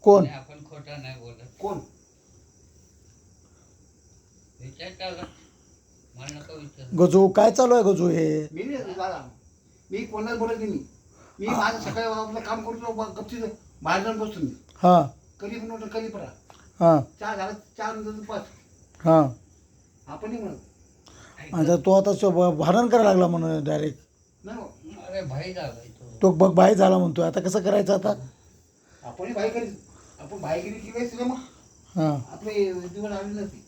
कोण आणि आपण खोटं नाही बोलत. कोण विचार त्याला, मला नको विचार. गजू काय चालू आहे गजू हे? मी नाही दादा, मी कोणाला बोलत नाही. मी माझं सकाळी आपलं काम करतो, गपचीत बाहेर जाऊन बसतो मी. हां कधी म्हणून कधी परा हां चहा झाला, चहा नंतर पाच हां. आपण नाही म्हणत. आता तो आता भांडण करायला लागला म्हणून डायरेक्ट. नाही हो. अरे भाई झालाय तो. तो बघ बाई झाला म्हणतोय. आता कसं करायचं आता? आपणही बाई करी, आपण बाई केली की वेळेस मग हां आपले दिवस आले नसते.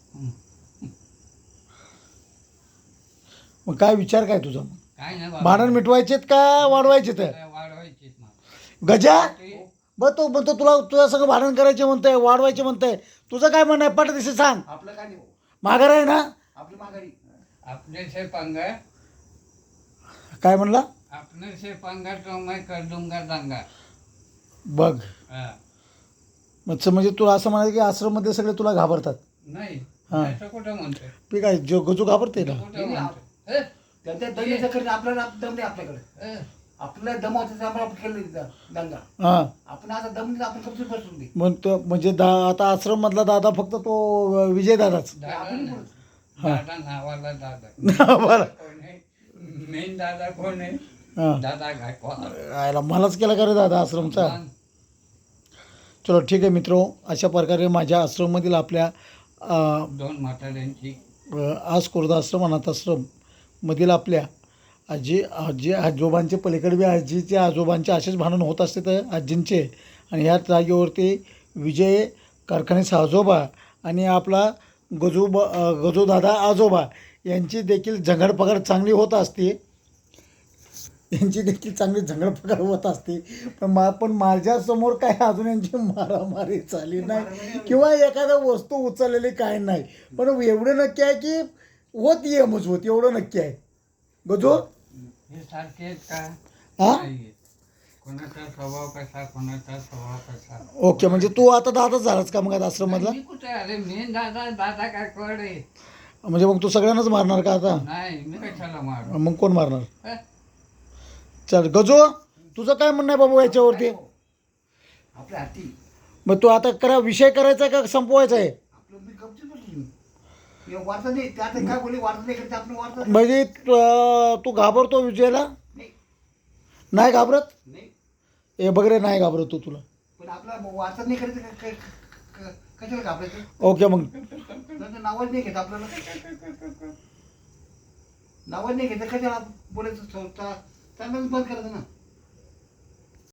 मग काय विचार काय तुझा? काय नाही बाबा. भांडण मिटवायचेत का वाढवायचे? तर काय वाढवायचीच ना. गजा बघ तो म्हणतो तुझ्या सगळं भांडण करायचे म्हणतंय, वाढवायचे म्हणतंय. तुझं काय म्हणणं आहे? पट दिसे सांग. आपलं काय नाही भाऊ. माघार आहे ना? आपली माघारी अपने से पंगा, काय म्हणला? अपने से पंगा तो मैं कर दूंगा दंगा. बघ हा. म्हणजे तुला असं म्हणायचं की आश्रममध्ये सगळे तुला घाबरतात? नाही हा. असं कुठं म्हणतोय? मी काय गजू घाबरते ना? कुठं म्हणतोय? ए, त्यांच्या दमीचं करणे आपल्याला दम नाही आपल्याकडे. ए, आपल्याला दम होतं त्यामुळे आपण केलं दंगा. हां आपण आता दम नाही, आपण कपडे बसून दे. मग तो म्हणजे आता आश्रममधला दादा फक्त तो विजय दादाच. दादा आपण नाही. नाही बोलत. दादा नावाला दादा. बरं कोण आहे? मेन दादा कोण आहे? हां दादा गायकवाड. आयला मलाच केला का रे दादा आश्रमचा? मग चलो ठीक आहे मित्रो, अशा प्रकारे माझ्या आश्रममधील आपल्या दोन म्हाताऱ्यांची आज खुर्द आश्रम अनाथ आश्रममधील आपल्या आजी आजोबांचे पलीकडे बी आजीचे आजोबांचे असेच भांडण होत असते तर आजींचे. आणि ह्याच जागेवरती विजय कारखानेचा आजोबा आणि आपला गजू दादा आजोबा यांची देखील झंगडपगड चांगली होत असते. यांची देखील चांगली झंगडपगड होत असते. पण माझ्यासमोर काय अजून यांची मारामारी झाली नाही किंवा एखाद्या वस्तू उचललेली काय नाही. पण एवढं नक्की आहे की होत ये मजबूत, एवढं नक्की आहे. गजू हे सारखे आहेत का? हां नाहीये. कोणाचा स्वभाव कसा, कोणाचा स्वभाव कसा. ओके. म्हणजे तू आता दादाच झालाच का मग आता आश्रममधला? मी कुठे? अरे मेन दादा दादा गायकवाड आहे. म्हणजे मग तू सगळ्यांनाच मारणार का आता? नाही मी कशाला मारू? मग कोण मारणार? ए, चल गजू तुझं काय म्हणणं आहे बाबू याच्यावरती? आपल्या हाती मग तू आता विषय करायचा आहे का संपवायचा आहे? आपलं मी गपचीत बसलो. मी वार्ता नाही ते आता काय बोलले, वार्ता नाही करते आपण वार्ता म्हणजे तू घाबरतो विजयला? नाही. नाही घाबरत? नाही हे बघ रे, नाही घाबरत तू तुला. पण आपला वार्ता नाही करायचं कशाला घाबरायचं? ओके मग नंतर नावच नाही घेत आपल्याला. नावच नाही घेत कशाला बोलायचं? चांगलंच बंद करायचं ना.